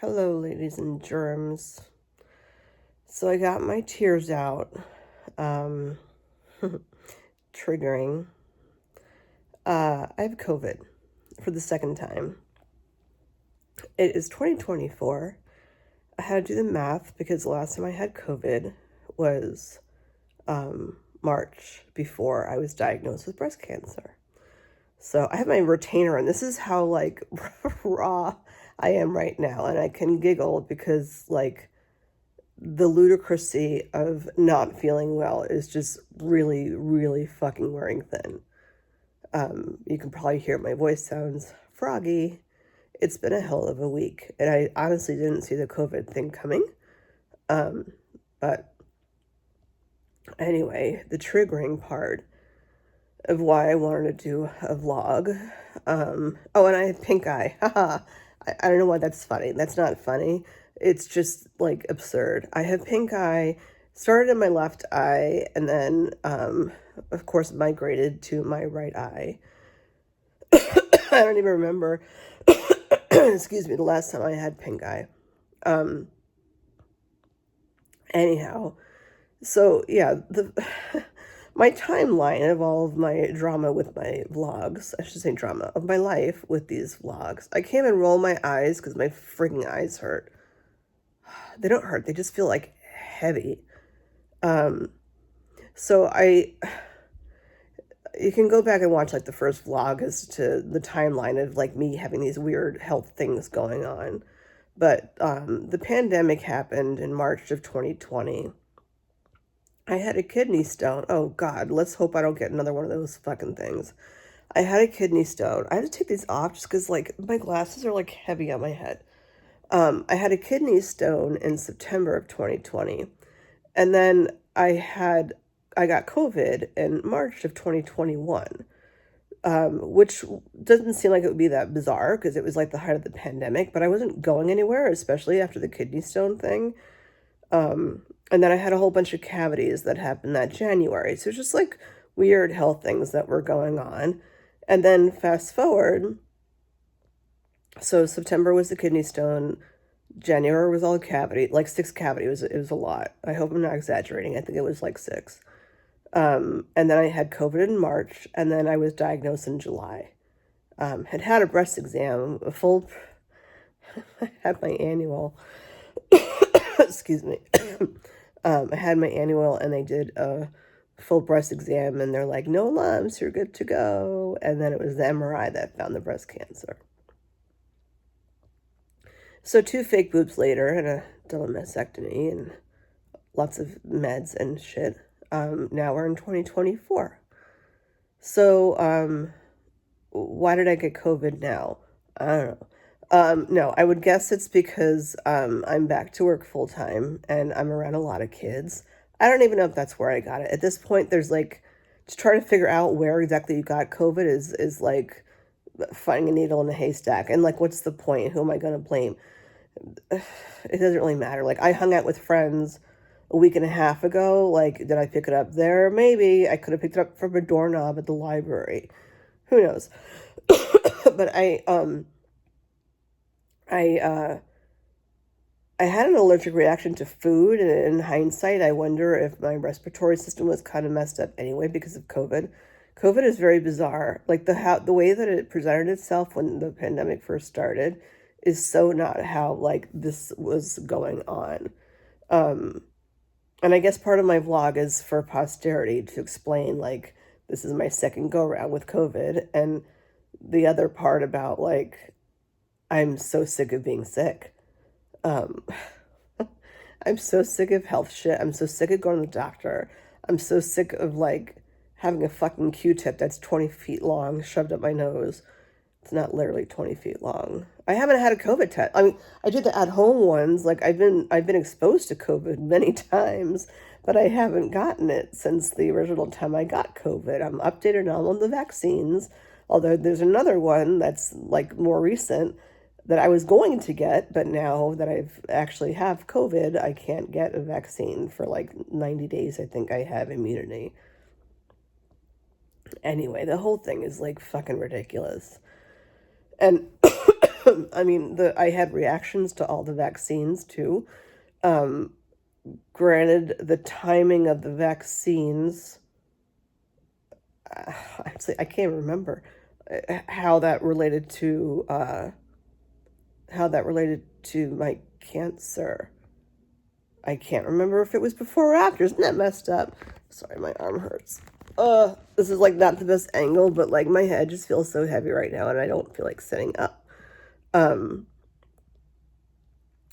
Hello, ladies and germs. So I got my tears out. Um, Triggering. I have COVID for the second time. It is 2024. I had to do the math because the last time I had COVID was March before I was diagnosed with breast cancer. So I have my retainer, and this is how like raw I am right now, and I can giggle because like the ludicrousy of not feeling well is just really, really fucking wearing thin. You can probably hear my voice sounds froggy. It's been a hell of a week, and I honestly didn't see the COVID thing coming. But anyway, the triggering part of why I wanted to do a vlog. Oh, and I have pink eye. Haha. I don't know why that's funny. That's not funny. It's just like absurd. I have pink eye, started in my left eye, and then, of course, migrated to my right eye. I don't even remember, excuse me, the last time I had pink eye. Anyhow, so yeah, the my timeline of all of my drama with my vlogs, I should say drama, of my life with these vlogs. I can't even roll my eyes because my freaking eyes hurt. They don't hurt, they just feel like heavy. So you can go back and watch like the first vlog as to the timeline of like me having these weird health things going on. But the pandemic happened in March of 2020. I had a kidney stone. Oh God, let's hope I don't get another one of those fucking things. I had a kidney stone. I had to take these off just because like my glasses are like heavy on my head. I had a kidney stone in September of 2020. And then I got COVID in March of 2021, which doesn't seem like it would be that bizarre because it was like the height of the pandemic, but I wasn't going anywhere, especially after the kidney stone thing. And then I had a whole bunch of cavities that happened that January. So it's just like weird health things that were going on. And then fast forward, so September was the kidney stone. January was all cavity, like 6 cavity. It was a lot. I hope I'm not exaggerating. I think it was like 6. And then I had COVID in March, and then I was diagnosed in July. Had a breast exam, a full, I had my annual, excuse me. I had my annual, and they did a full breast exam, and they're like, no lumps, you're good to go. And then it was the MRI that found the breast cancer. So 2 fake boobs later, and a double mastectomy, and lots of meds and shit. Now we're in 2024. So, why did I get COVID now? I don't know. No, I would guess it's because I'm back to work full time and I'm around a lot of kids. I don't even know if that's where I got it. At this point, there's like to try to figure out where exactly you got COVID is like finding a needle in a haystack. And like, what's the point? Who am I going to blame? It doesn't really matter. Like, I hung out with friends a week and a half ago. Like, did I pick it up there? Maybe I could have picked it up from a doorknob at the library. Who knows? But I I had an allergic reaction to food, and in hindsight, I wonder if my respiratory system was kind of messed up anyway because of COVID. COVID is very bizarre. Like the way that it presented itself when the pandemic first started is so not how like this was going on. And I guess part of my vlog is for posterity to explain like this is my second go around with COVID, and the other part about like I'm so sick of being sick. Um, I'm so sick of health shit. I'm so sick of going to the doctor. I'm so sick of like having a fucking Q-tip that's 20 feet long shoved up my nose. It's not literally 20 feet long. I haven't had a COVID test. I mean, I did the at-home ones. Like I've been exposed to COVID many times, but I haven't gotten it since the original time I got COVID. I'm updated now on the vaccines. Although there's another one that's like more recent that I was going to get, but now that I've actually have COVID, I can't get a vaccine for like 90 days. I think I have immunity. Anyway, the whole thing is like fucking ridiculous. And I mean, I had reactions to all the vaccines too. Um, Granted, the timing of the vaccines, actually, I can't remember how that related to my cancer. I can't remember if it was before or after. Isn't that messed up? Sorry, my arm hurts. This is like not the best angle, but like my head just feels so heavy right now, and I don't feel like sitting up. Um,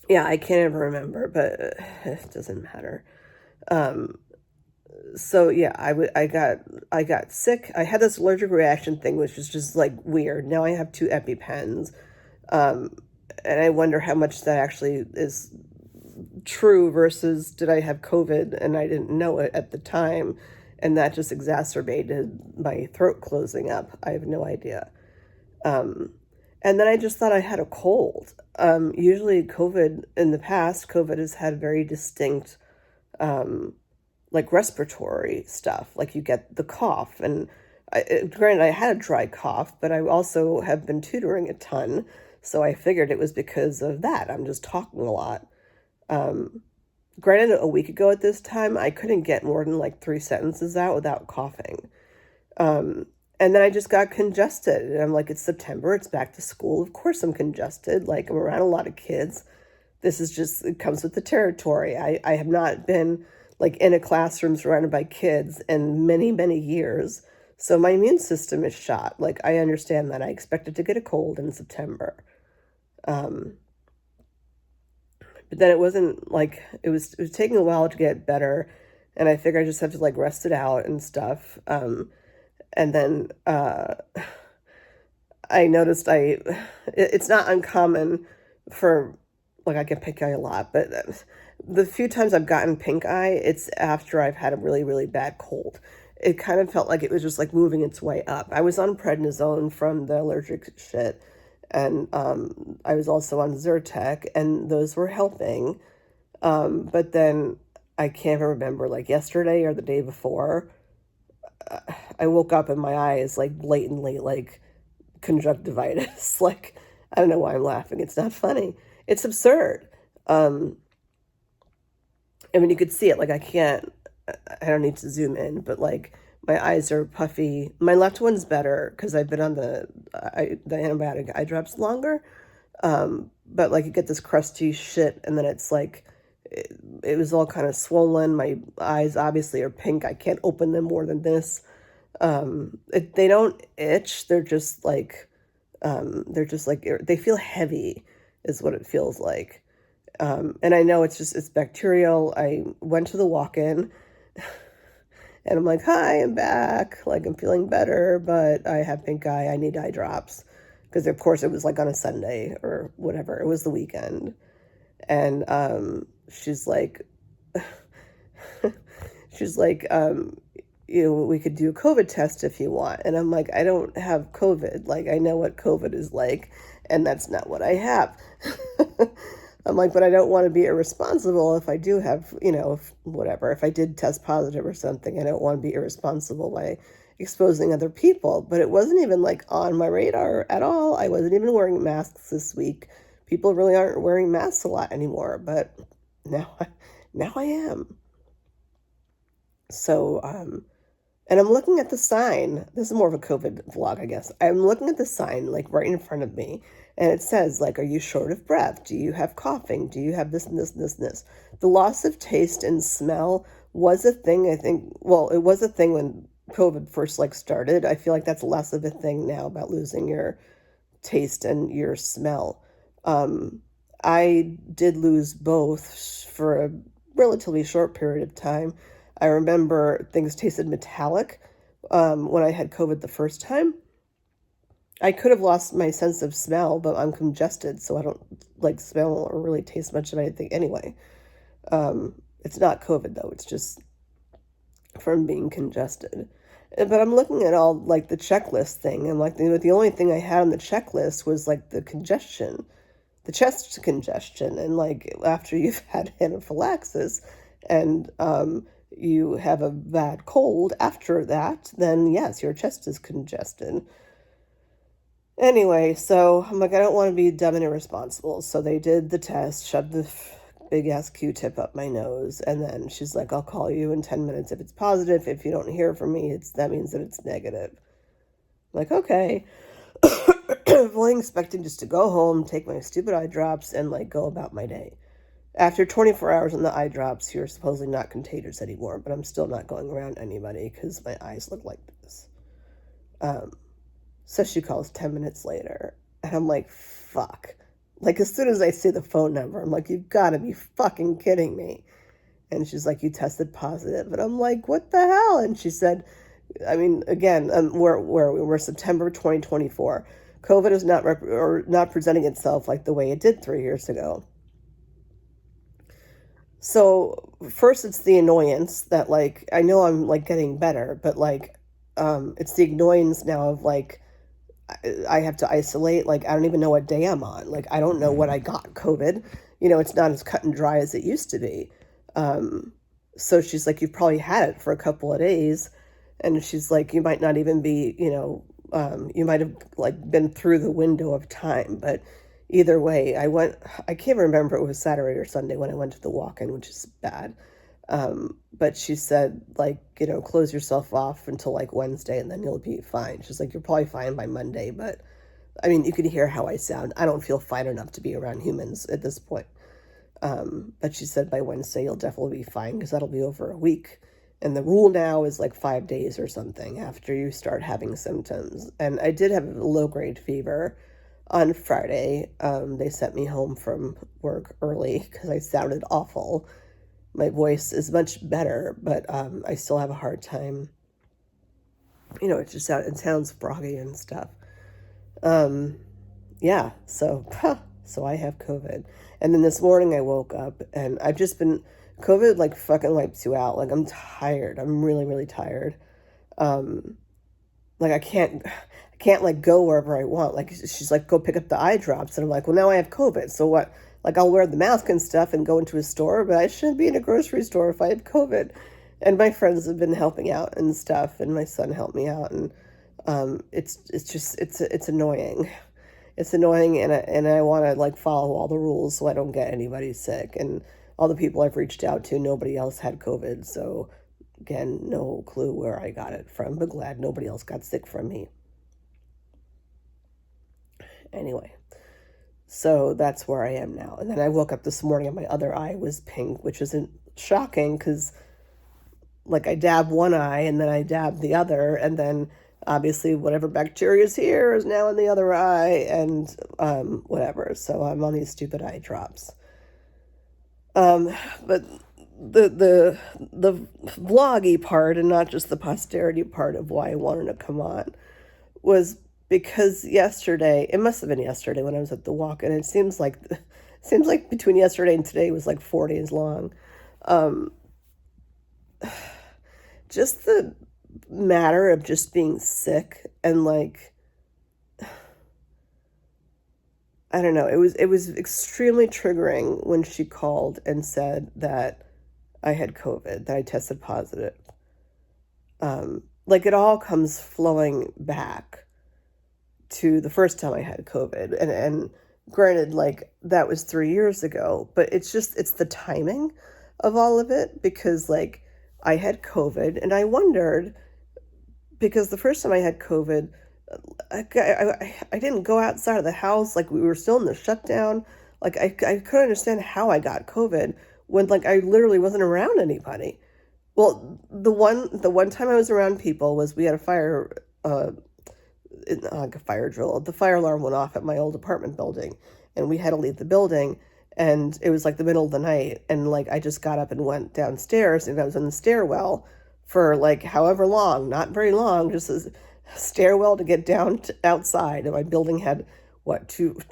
yeah, I can't even remember, but it doesn't matter. Um, so yeah, I got sick. I had this allergic reaction thing, which was just like weird. Now I have two EpiPens, um, and I wonder how much that actually is true versus did I have COVID and I didn't know it at the time, and that just exacerbated my throat closing up. I have no idea. Um, and then I just thought I had a cold. Usually, COVID in the past, COVID has had very distinct, um, like respiratory stuff. Like you get the cough, and granted, I had a dry cough, but I also have been tutoring a ton, so I figured it was because of that. I'm just talking a lot. Um, Granted, a week ago at this time, I couldn't get more than like 3 sentences out without coughing. Um, and then I just got congested. And I'm like, it's September, it's back to school. Of course I'm congested. Like, I'm around a lot of kids. This is just, it comes with the territory. I have not been like in a classroom surrounded by kids in many, many years. So my immune system is shot. Like, I understand that. I expected to get a cold in September. Um, but then it wasn't like it was taking a while to get better, and I figured I just have to like rest it out and stuff. And then I noticed it's not uncommon for, like, I get pink eye a lot, but the few times I've gotten pink eye, it's after I've had a really, really bad cold. It kind of felt like it was just like moving its way up. I was on prednisone from the allergic shit, and I was also on Zyrtec, and those were helping. But then I can't remember, like yesterday or the day before, I woke up and my eye is like blatantly like conjunctivitis. Like, I don't know why I'm laughing. It's not funny. It's absurd. Um, I mean, you could see it. Like, I don't need to zoom in, but like my eyes are puffy. My left one's better because I've been on the antibiotic eye drops longer. But like you get this crusty shit, and then it's like it was all kind of swollen. My eyes obviously are pink. I can't open them more than this. They don't itch. They're just like they feel heavy, is what it feels like. And I know it's bacterial. I went to the walk-in and I'm like, hi, I'm back. Like, I'm feeling better, but I have pink eye. I need eye drops. Because, of course, it was like on a Sunday or whatever. It was the weekend. And she's like, she's like, we could do a COVID test if you want. And I'm like, I don't have COVID. Like, I know what COVID is like, and that's not what I have. I'm like, but I don't want to be irresponsible if I do have, if I did test positive or something. I don't want to be irresponsible by exposing other people. But it wasn't even like on my radar at all. I wasn't even wearing masks this week. People really aren't wearing masks a lot anymore, but now I am. So, and I'm looking at the sign. This is more of a COVID vlog, I guess. I'm looking at the sign, like, right in front of me. And it says, like, are you short of breath? Do you have coughing? Do you have this and this and this and this? The loss of taste and smell was a thing, I think. Well, it was a thing when COVID first, like, started. I feel like that's less of a thing now about losing your taste and your smell. I did lose both for a relatively short period of time. I remember things tasted metallic when I had COVID the first time. I could have lost my sense of smell, but I'm congested, so I don't like smell or really taste much of anything anyway. It's not COVID though, it's just from being congested. But I'm looking at all like the checklist thing, and like the only thing I had on the checklist was like the congestion, the chest congestion, and like after you've had anaphylaxis and you have a bad cold after that, then yes, your chest is congested. Anyway, so I'm like, I don't want to be dumb and irresponsible. So they did the test, shoved the big ass Q-tip up my nose, and then she's like, I'll call you in 10 minutes if it's positive. If you don't hear from me, that means that it's negative. I'm like, okay. Fully expecting just to go home, take my stupid eye drops, and like go about my day. After 24 hours on the eye drops, you're supposedly not contagious anymore, but I'm still not going around anybody because my eyes look like this. Um, So she calls 10 minutes later, and I'm like, fuck. Like, as soon as I see the phone number, I'm like, you've got to be fucking kidding me. And she's like, you tested positive. And I'm like, what the hell? And she said, I mean, again, we're September 2024. COVID is not presenting itself like the way it did 3 years ago. So first it's the annoyance that like I know I'm like getting better, but like it's the annoyance now of like I have to isolate. Like, I don't even know what day I'm on. Like, I don't know what I got COVID. It's not as cut and dry as it used to be. Um, so she's like, you've probably had it for a couple of days. And she's like, you might not even be, you might have like been through the window of time. But either way, I can't remember if it was Saturday or Sunday when I went to the walk-in, which is bad. But she said, like, close yourself off until like Wednesday and then you'll be fine. She's like, you're probably fine by Monday, but I mean, you can hear how I sound. I don't feel fine enough to be around humans at this point. But she said by Wednesday you'll definitely be fine because that'll be over a week. And the rule now is like 5 days or something after you start having symptoms. And I did have a low-grade fever on Friday. They sent me home from work early because I sounded awful. My voice is much better, but I still have a hard time. It sounds froggy and stuff. Um, yeah, so I have COVID. And then this morning I woke up and I've just been COVID like fucking wipes you out. Like I'm tired. I'm really, really tired. Um, like I can't like go wherever I want. Like she's like, go pick up the eye drops, and I'm like, well, now I have COVID, so what? Like I'll wear the mask and stuff and go into a store, but I shouldn't be in a grocery store if I have COVID. And my friends have been helping out and stuff, and my son helped me out, and it's annoying. It's annoying, and I want to like follow all the rules so I don't get anybody sick. And all the people I've reached out to, nobody else had COVID, so again, no clue where I got it from, but glad nobody else got sick from me. Anyway, so that's where I am now. And then I woke up this morning and my other eye was pink, which isn't shocking because, like, I dab one eye and then I dab the other, and then obviously whatever bacteria is here is now in the other eye, and whatever. So I'm on these stupid eye drops. But the vloggy part and not just the posterity part of why I wanted to come on was because yesterday, it must have been yesterday when I was at the walk, and it seems like between yesterday and today was like 4 days long. Um, just the matter of just being sick and like I don't know, it was extremely triggering when she called and said that I had COVID, that I tested positive. Like it all comes flowing back to the first time I had COVID. And granted, like that was 3 years ago, but it's the timing of all of it because like I had COVID and I wondered because the first time I had COVID, I didn't go outside of the house. Like we were still in the shutdown. Like I couldn't understand how I got COVID when like I literally wasn't around anybody. Well, the one time I was around people was we had a fire like a fire drill. The fire alarm went off at my old apartment building, and we had to leave the building. And it was like the middle of the night, and like I just got up and went downstairs, and I was in the stairwell for like however long, not very long, just a stairwell to get down to outside. And my building had what two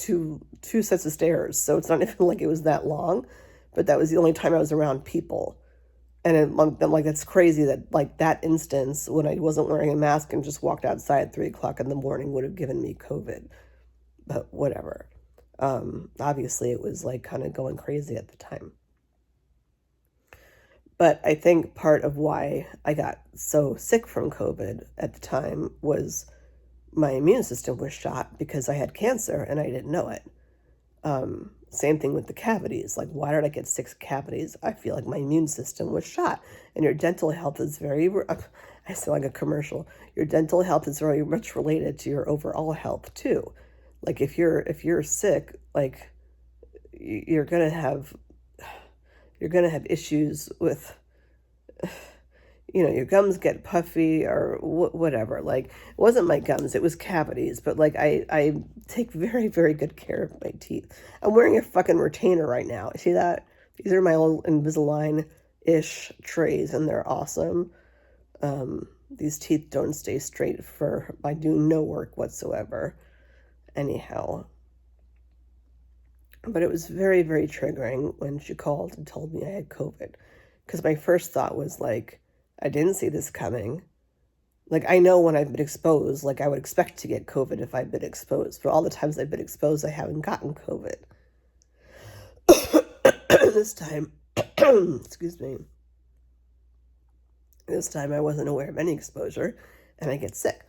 sets of stairs, so it's not even like it was that long. But that was the only time I was around people. And I'm like, that's crazy that like that instance when I wasn't wearing a mask and just walked outside at 3 o'clock in the morning would have given me COVID. But whatever. Obviously it was like kind of going crazy at the time. But I think part of why I got so sick from COVID at the time was my immune system was shot because I had cancer and I didn't know it. Same thing with the cavities. Like, why did I get 6 cavities? I feel like my immune system was shot. And your dental health is very, I sound like a commercial. Your dental health is very much related to your overall health too. Like if you're sick, like you're gonna have issues with, your gums get puffy or whatever. Like, it wasn't my gums, it was cavities. But like, I take very, very good care of my teeth. I'm wearing a fucking retainer right now. See that? These are my little Invisalign-ish trays, and they're awesome. These teeth don't stay straight by doing no work whatsoever. Anyhow. But it was very, very triggering when she called and told me I had COVID. Because my first thought was like, I didn't see this coming. Like, I know when I've been exposed, like I would expect to get COVID if I've been exposed. But all the times I've been exposed, I haven't gotten COVID. This time, excuse me, this time I wasn't aware of any exposure, and I get sick.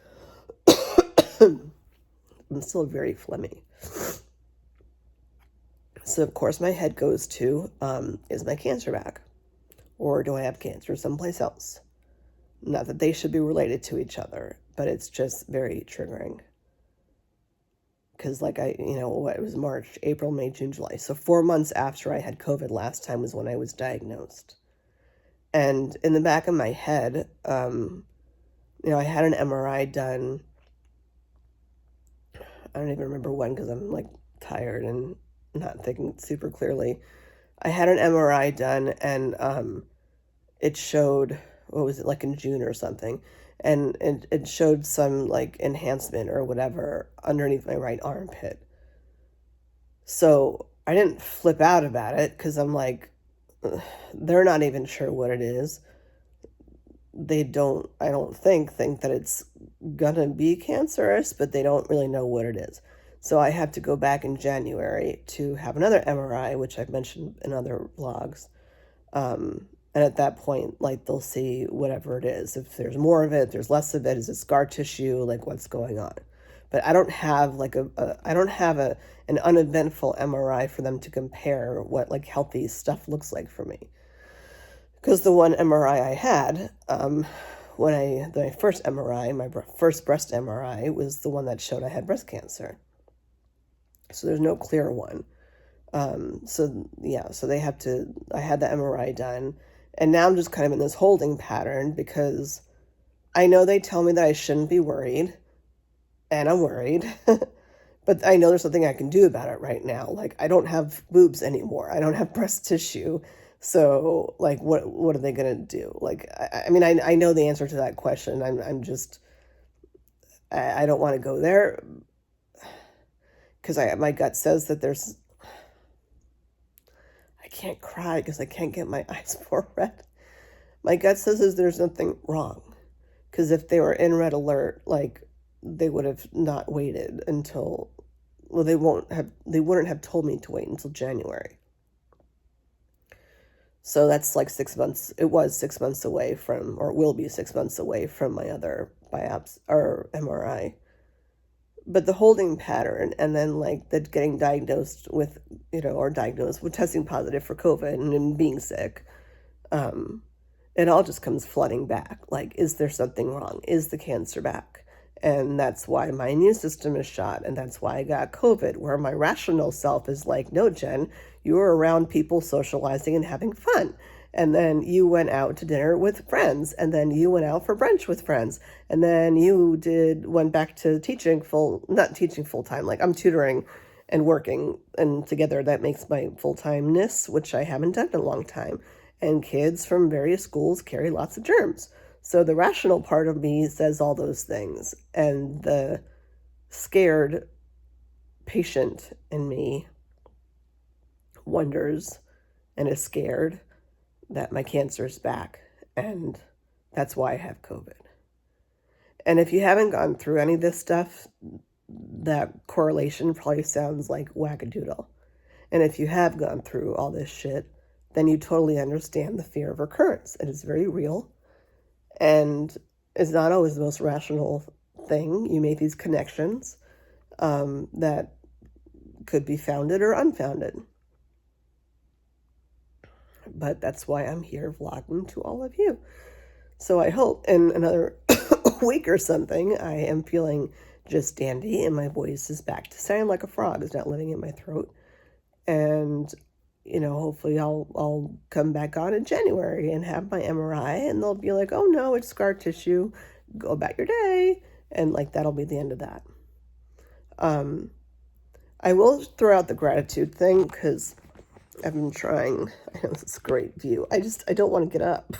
I'm still very phlegmy. So, of course, my head goes to, is my cancer back? Or do I have cancer someplace else? Not that they should be related to each other, but it's just very triggering. Because, like, it was March, April, May, June, July. So 4 months after I had COVID last time was when I was diagnosed. And in the back of my head, I had an MRI done. I don't even remember when because I'm, like, tired and not thinking super clearly. I had an MRI done, and it showed, what was it, like in June or something, and it showed some like enhancement or whatever underneath my right armpit. So I didn't flip out about it because I'm like, they're not even sure what it is. They don't, I don't think that it's gonna be cancerous, but they don't really know what it is. So I have to go back in January to have another MRI, which I've mentioned in other vlogs. And at that point, like, they'll see whatever it is. If there's more of it, there's less of it, is it scar tissue, like, what's going on? But I don't have like an uneventful MRI for them to compare what like healthy stuff looks like for me. Because the one MRI I had, my first MRI, my first breast MRI, was the one that showed I had breast cancer. So there's no clear one. So they have to, I had the MRI done, and now I'm just kind of in this holding pattern because I know they tell me that I shouldn't be worried, and I'm worried, but I know there's something I can do about it right now. Like, I don't have boobs anymore. I don't have breast tissue. So, like, what are they going to do? Like, I mean, I know the answer to that question. I'm just, I don't want to go there because my gut says that I can't cry because I can't get my eyes more red. My gut says there's nothing wrong, because if they were in red alert, like, they would have not waited until, well, they wouldn't have told me to wait until January. So that's like 6 months. It was 6 months away from, or will be 6 months away from my other biopsy or MRI. But the holding pattern, and then like the getting diagnosed with, or diagnosed with testing positive for COVID and being sick, it all just comes flooding back. Like, is there something wrong? Is the cancer back? And that's why my immune system is shot, and that's why I got COVID, where my rational self is like, no, Jen, you were around people socializing and having fun. And then you went out to dinner with friends, and then you went out for brunch with friends, and then you went back to not teaching full time, like I'm tutoring and working, and together that makes my full-timeness, which I haven't done in a long time. And kids from various schools carry lots of germs. So the rational part of me says all those things, and the scared patient in me wonders and is scared that my cancer is back, and that's why I have COVID. And if you haven't gone through any of this stuff, that correlation probably sounds like wackadoodle. And if you have gone through all this shit, then you totally understand the fear of recurrence. It is very real, and it's not always the most rational thing. You make these connections that could be founded or unfounded. But that's why I'm here vlogging to all of you. So I hope in another week or something, I am feeling just dandy and my voice is back to sound like a frog. It's not living in my throat. And, hopefully I'll come back on in January and have my MRI and they'll be like, oh no, it's scar tissue. Go about your day. And like, that'll be the end of that. I will throw out the gratitude thing because I've been trying. I know this is a great view. I don't want to get up.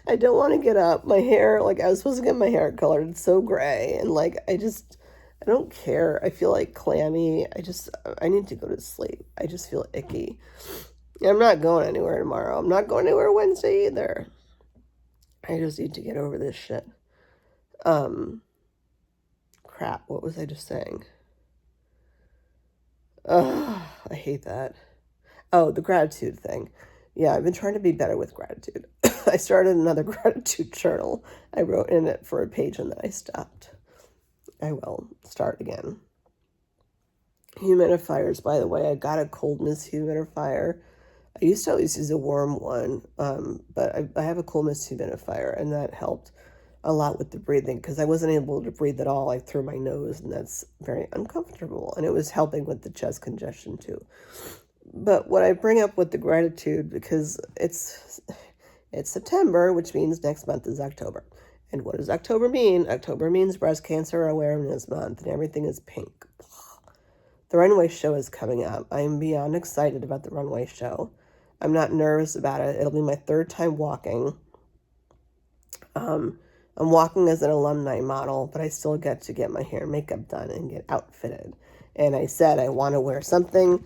I don't want to get up. My hair, I was supposed to get my hair colored. It's so gray. And I don't care. I feel like clammy. I need to go to sleep. I just feel icky. I'm not going anywhere tomorrow. I'm not going anywhere Wednesday either. I just need to get over this shit. Crap. What was I just saying? Ugh, I hate that. Oh, the gratitude thing. Yeah, I've been trying to be better with gratitude. I started another gratitude journal. I wrote in it for a page and then I stopped. I will start again. Humidifiers, by the way, I got a cold mist humidifier. I used to always use a warm one, but I have a cold mist humidifier, and that helped a lot with the breathing because I wasn't able to breathe at all, through my nose, and that's very uncomfortable. And it was helping with the chest congestion too. But what I bring up with the gratitude, because it's September, which means next month is October. And what does October mean? October means Breast Cancer Awareness Month, and everything is pink. The runway show is coming up. I am beyond excited about the runway show. I'm not nervous about it. It'll be my third time walking. I'm walking as an alumni model, but I still get to get my hair and makeup done and get outfitted. And I said I want to wear something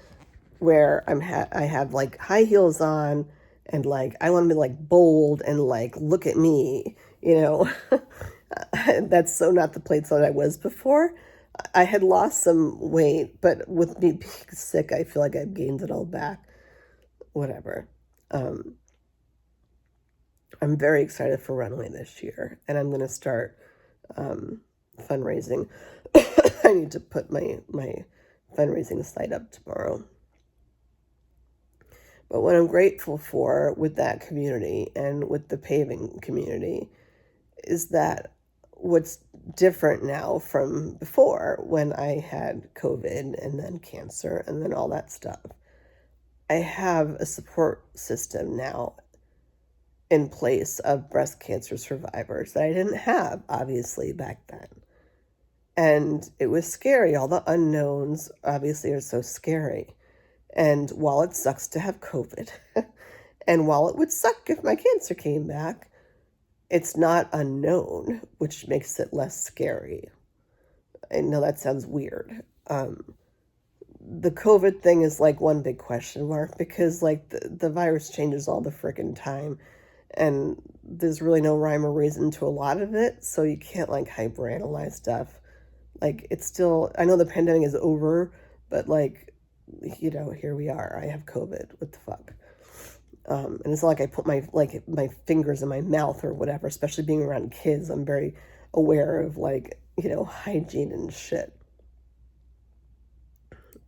where I have high heels on and I want to be bold and look at me, That's so not the place that I was before. I had lost some weight, but with me being sick, I feel like I've gained it all back. Whatever. I'm very excited for Runway this year, and I'm going to start fundraising. I need to put my fundraising site up tomorrow. But what I'm grateful for with that community and with the paving community is that what's different now from before when I had COVID and then cancer and then all that stuff. I have a support system now in place of breast cancer survivors that I didn't have, obviously, back then. And it was scary. All the unknowns, obviously, are so scary. And while it sucks to have COVID, and while it would suck if my cancer came back, it's not unknown, which makes it less scary. I know that sounds weird. The COVID thing is one big question mark because the virus changes all the freaking time. And there's really no rhyme or reason to a lot of it, so you can't hyperanalyze stuff. It's still, I know the pandemic is over, but here we are. I have COVID. What the fuck? And it's not I put my fingers in my mouth or whatever, especially being around kids. I'm very aware of hygiene and shit.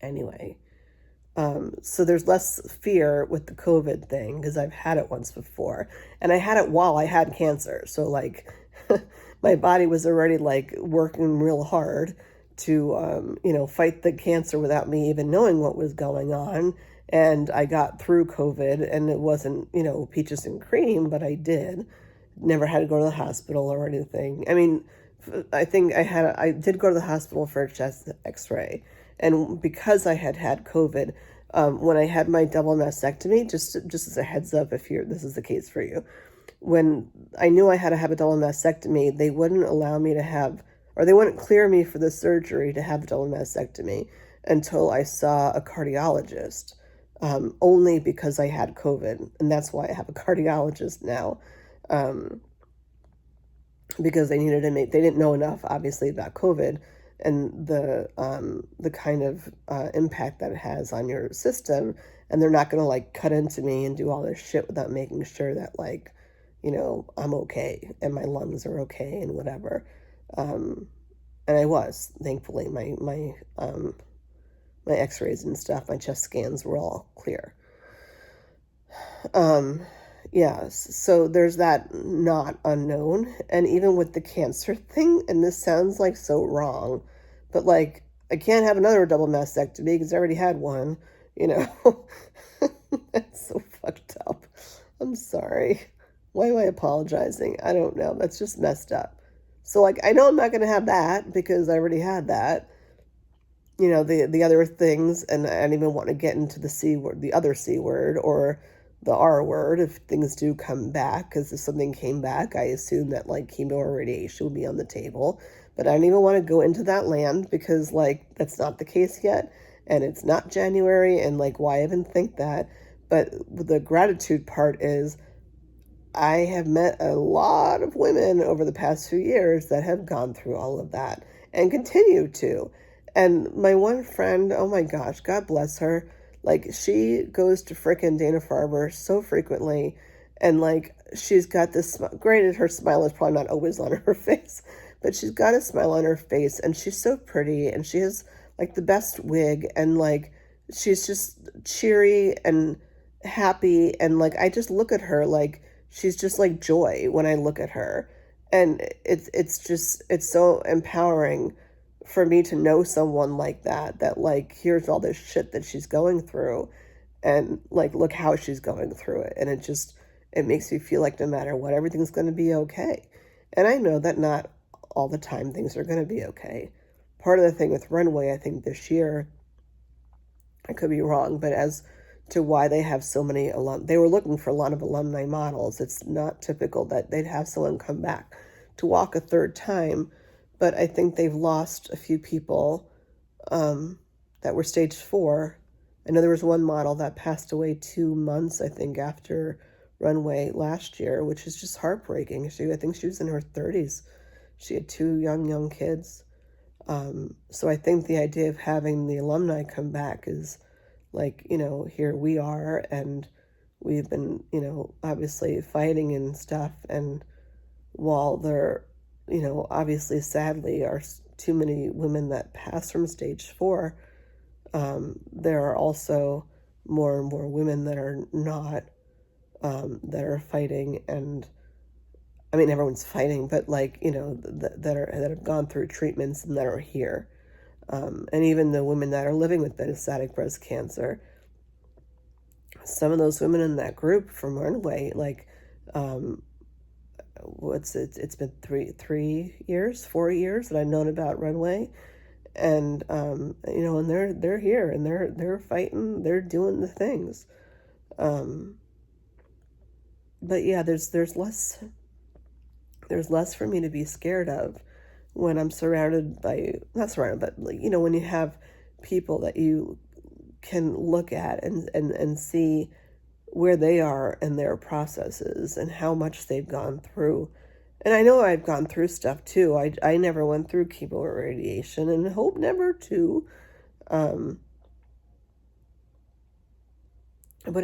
Anyway, so there's less fear with the COVID thing because I've had it once before, and I had it while I had cancer. So my body was already working real hard to fight the cancer without me even knowing what was going on. And I got through COVID, and it wasn't peaches and cream, but I did. Never had to go to the hospital or anything. I mean, I think I did go to the hospital for a chest X-ray. And because I had COVID, when I had my double mastectomy, just as a heads up, if this is the case for you, when I knew I had to have a double mastectomy, they wouldn't allow me to have, or they wouldn't clear me for the surgery to have a double mastectomy until I saw a cardiologist, only because I had COVID. And that's why I have a cardiologist now, because they didn't know enough, obviously, about COVID and the kind of impact that it has on your system, and they're not going to cut into me and do all this shit without making sure that I'm okay and my lungs are okay and whatever. Um, and I was, thankfully, my x-rays and stuff, my chest scans were all clear. Um, yeah, so there's that not unknown. And even with the cancer thing, and this sounds like so wrong, but like, I can't have another double mastectomy because I already had one, you know? That's so fucked up. I'm sorry. Why am I apologizing? I don't know. That's just messed up. So, like, I know I'm not going to have that because I already had that. The other things, and I don't even want to get into the C word, the other C word, or the R word if things do come back, because if something came back, I assume that like chemo or radiation would be on the table. But I don't even want to go into that land because like that's not the case yet, and it's not January, and like why even think that? But the gratitude part is I have met a lot of women over the past few years that have gone through all of that and continue to. And my one friend, oh my gosh, God bless her. Like, she goes to frickin' Dana-Farber so frequently. And, like, she's got this, granted, her smile is probably not always on her face, but she's got a smile on her face. And she's so pretty. And she has, like, the best wig. And, like, she's just cheery and happy. And, like, I just look at her like, she's just like joy when I look at her. And it's so empowering for me to know someone like that like here's all this shit that she's going through and like look how she's going through it. And it makes me feel like no matter what, everything's going to be okay. And I know that not all the time things are going to be okay. Part of the thing with Runway, I think this year, I could be wrong, but as to why they have so many they were looking for a lot of alumni models. It's not typical that they'd have someone come back to walk a third time, but I think they've lost a few people that were stage 4. I know there was one model that passed away 2 months, I think, after Runway last year, which is just heartbreaking. I think she was in her 30s. She had 2 young kids. So I think the idea of having the alumni come back is like, here we are, and we've been, obviously fighting and stuff. And while there, obviously, sadly, are too many women that pass from stage 4, there are also more and more women that are not, that are fighting. And I mean, everyone's fighting, but like, that have gone through treatments and that are here. And even the women that are living with metastatic breast cancer, some of those women in that group from Runway, like, it's been 3 years, 4 years that I've known about Runway. And, and they're here and they're fighting, they're doing the things. But yeah, there's less for me to be scared of when I'm surrounded by, not surrounded, but like, when you have people that you can look at and see where they are in their processes and how much they've gone through. And I know I've gone through stuff too. I never went through chemo or radiation and hope never to. But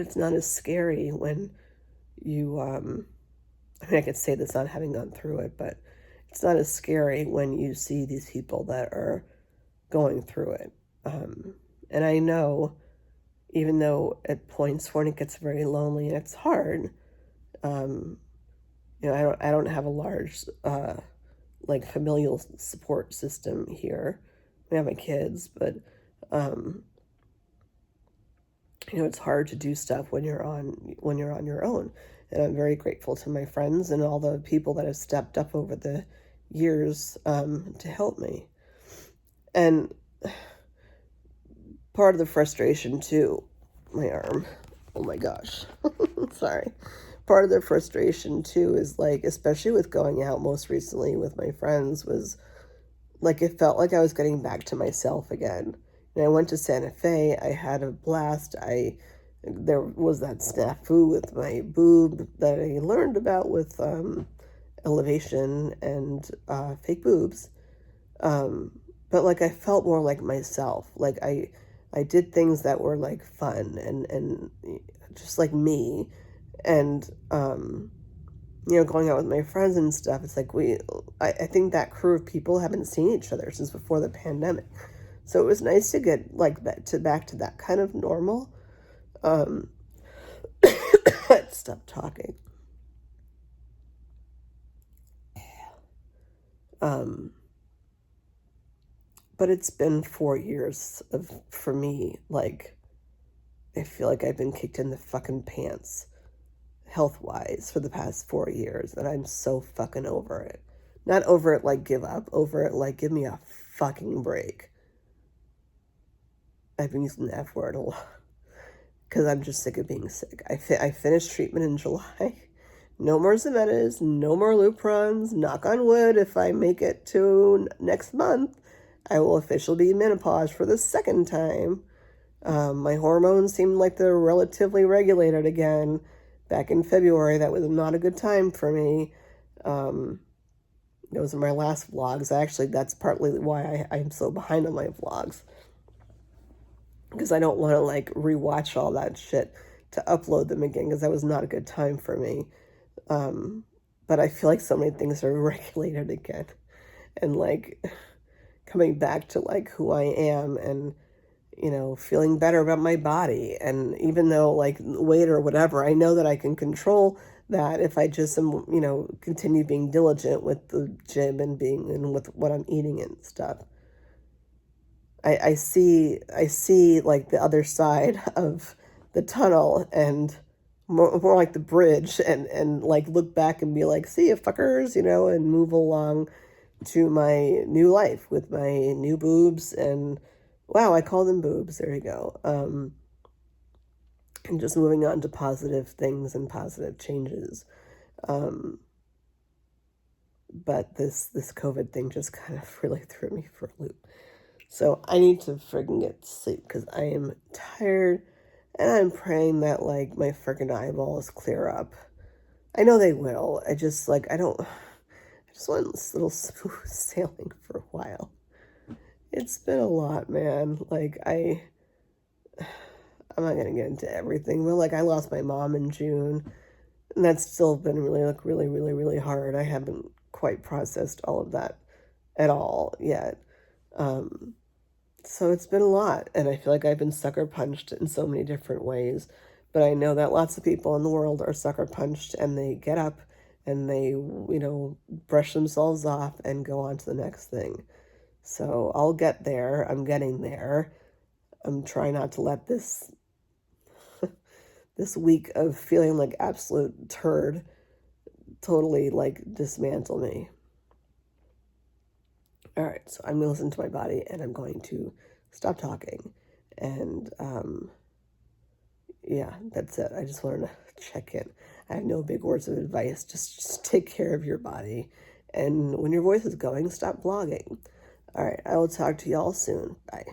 it's not as scary when you, I mean, I could say this not having gone through it, but it's not as scary when you see these people that are going through it. And I know, even though at points when it gets very lonely and it's hard, I don't have a large, like familial support system here. I have my kids, but, it's hard to do stuff when you're on your own. And I'm very grateful to my friends and all the people that have stepped up over the years to help me. And part of the frustration too, my arm, oh my gosh, sorry. Part of the frustration too is like, especially with going out most recently with my friends, was like it felt like I was getting back to myself again. And I went to Santa Fe. I had a blast. There was that snafu with my boob that I learned about with elevation and fake boobs. But like I felt more like myself. Like I did things that were like fun and just like me. And going out with my friends and stuff, it's like I think that crew of people haven't seen each other since before the pandemic. So it was nice to get like back to that kind of normal. Um, stop talking. Um, but it's been 4 years for me, like, I feel like I've been kicked in the fucking pants health wise for the past 4 years, and I'm so fucking over it. Not over it like give up, over it like give me a fucking break. I've been using the F word a lot because I'm just sick of being sick. I finished treatment in July. No more Zemetas, no more Luprons. Knock on wood, if I make it to next month, I will officially be in menopause for the second time. My hormones seemed like they're relatively regulated again. Back in February, that was not a good time for me. Those are my last vlogs. Actually, that's partly why I'm so behind on my vlogs. Because I don't want to like rewatch all that shit to upload them again, because that was not a good time for me. But I feel like so many things are regulated again. And like coming back to like who I am, and feeling better about my body. And even though like weight or whatever, I know that I can control that if I just am, continue being diligent with the gym and with what I'm eating and stuff. I see like the other side of the tunnel, and more like the bridge, and like look back and be like, see you fuckers, and move along to my new life with my new boobs. And wow, I call them boobs. There you go. And just moving on to positive things and positive changes. Um, but this COVID thing just kind of really threw me for a loop. So I need to friggin' get sleep because I am tired, and I'm praying that like my friggin' eyeballs clear up. I know they will. I just like I just want this little smooth sailing for a while. It's been a lot, man. Like I'm not gonna get into everything, but like I lost my mom in June, and that's still been really, really, really hard. I haven't quite processed all of that at all yet. Um, so it's been a lot, and I feel like I've been sucker punched in so many different ways. But I know that lots of people in the world are sucker punched, and they get up and they, brush themselves off and go on to the next thing. So I'll get there. I'm getting there. I'm trying not to let this week of feeling like absolute turd totally like dismantle me. All right, so I'm going to listen to my body, and I'm going to stop talking. And yeah, that's it. I just wanted to check in. I have no big words of advice. Just take care of your body. And when your voice is going, stop vlogging. All right, I will talk to y'all soon. Bye.